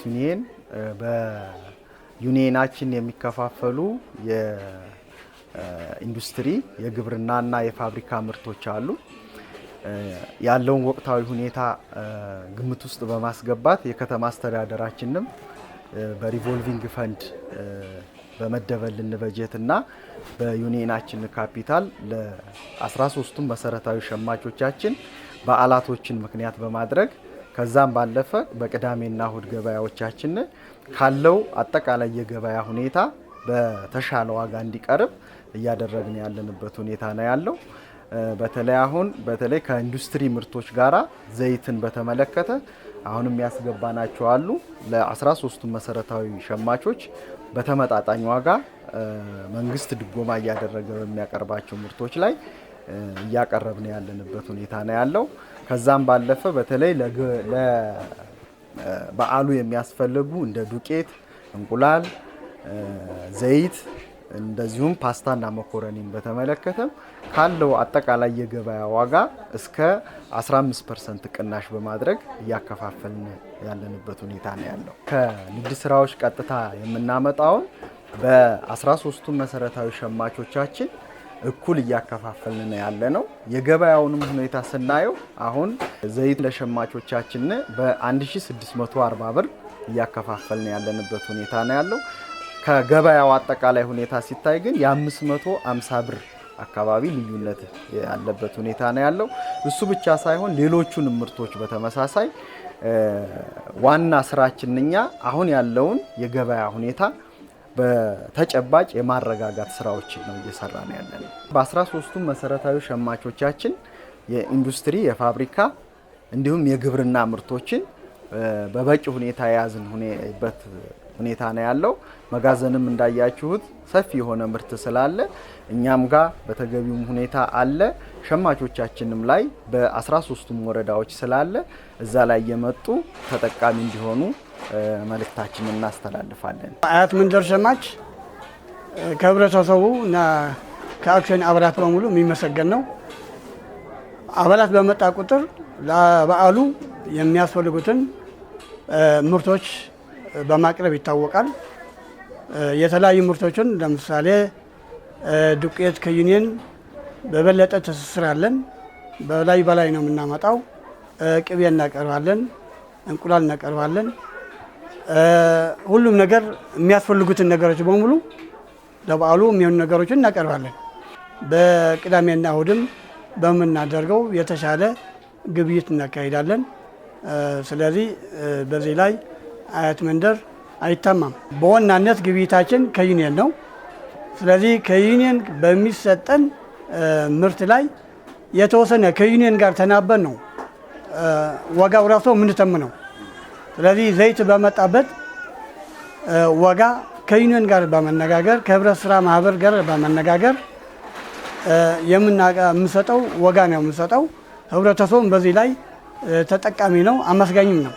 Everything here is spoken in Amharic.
ዩኒየን በዩኒየናችን የሚከፋፈሉ የኢንዱስትሪ የግብርናና የፋብሪካ ምርቶች አሉ። ያለውን ወቅታዊ ሁኔታ ግምት ውስጥ በማስገባት የከተማ አስተዳደራችንም በሪቮልቪንግ ፈንድ በመደበልን በጀትና በዩኒየናችን ካፒታል ለ13ቱም መሰረታዊ ሸማቾቻችን በዓላቶችን ምክንያት በማድረግ ከዛም ባለፈ በቅዳሜና እሁድ ገበያዎቻችን ካለው አጠቃላይ የገበያ ሁኔታ በተሻለ ዋጋ እንዲቀርብ እያደረግን ያለንበት ሁኔታ ነው ያለው። በተለይ ከኢንዱስትሪ ምርቶች ጋራ ዘይትን በተመለከተ አሁንም ያስገባናቸው አሉ። ለ13ቱም መሰረታዊ ሸማቾች በተመጣጣኝ ዋጋ መንግስት ድጎማ እያደረገ በሚያቀርባቸው ምርቶች ላይ እያቀረብን ያለንበት ሁኔታ ነው ያለው። ከዛም ባለፈ በተለይ ለበዓሉ የሚያስፈልጉ እንደ ዱቄት፣ እንቁላል፣ ዘይት እንደዚሁም ፓስታና መኮረኒን በተመለከተ ካለው አጠቃላይ የገበያ ዋጋ እስከ 15% ቅናሽ በማድረግ እያከፋፈልን ያለንበት ሁኔታ ነው ያለው። ከንግድ ስራዎች ቀጥታ የምናመጣውን በ13ቱም መሰረታዊ ሸማቾቻችን እኩል እያከፋፈልን ያለ ነው። የገበያውንም ሁኔታ ስናየው አሁን ዘይት ለሸማቾቻችን በ1640 ብር እያከፋፈልን ያለንበት ሁኔታ ነው ያለው። ከገበያው አጠቃላይ ሁኔታ ሲታይ ግን የ550 ብር አካባቢ ልዩነት ያለበት ሁኔታ ነው ያለው። እሱ ብቻ ሳይሆን ሌሎቹን ምርቶች በተመሳሳይ ዋና ስራችን እኛ አሁን ያለውን የገበያ ሁኔታ በተጨባጭ የማረጋጋት ስራዎች ነው እየሰራን ያለነው። በ13ቱም መሰረታዊ ሸማቾቻችን የኢንዱስትሪ፣ እንዲሁም የግብርና ምርቶችን በበቂ ሁኔታ የያዝንበት ሁኔታ ነው ያለው። መጋዘንም እንዳያችሁት ሰፊ የሆነ ምርት ስላለ እኛም ጋር በተገቢው ሁኔታ አለ። ሸማቾቻችንም ላይ በ13ቱም ወረዳዎች ስላለ እዛ ላይ የመጡ ተጠቃሚ እንዲሆኑ መልእክታችንን እናስተላልፋለን። አያት መንደር ሸማች ከህብረተሰቡ እና ከአክሲዮን አባላት በሙሉ የሚመሰገን ነው። አባላት በመጣ ቁጥር ለበዓሉ የሚያስፈልጉትን ምርቶች በማቅረብ ይታወቃል። የተለያዩ ምርቶችን ለምሳሌ ዱቄት ከዩኒየን በበለጠ ትስስር አለን። በላይ ነው የምናመጣው። ቅቤ እናቀርባለን፣ እንቁላል እናቀርባለን። ሁሉም ነገር የሚያስፈልጉትን ነገሮች በሙሉ ለበዓሉ የሚሆኑ ነገሮችን እናቀርባለን። በቅዳሜና እሁድም በምናደርገው የተሻለ ግብይት እናካሂዳለን። ስለዚህ በዚህ ላይ አያት መንደር አይታማም። በዋናነት ግብይታችን ከዩኒየን ነው። ስለዚህ ከዩኒየን በሚሰጠን ምርት ላይ የተወሰነ ከዩኒየን ጋር ተናበን ነው ዋጋው ራሱ የምንተምነው። ስለዚህ ዘይት በመጣበት ዋጋ ከዩኒየን ጋር በመነጋገር ከህብረት ስራ ማህበር ጋር በመነጋገር የምንሰጠው ዋጋ ነው የምንሰጠው። ህብረተሰቡም በዚህ ላይ ተጠቃሚ ነው፣ አመስጋኝም ነው።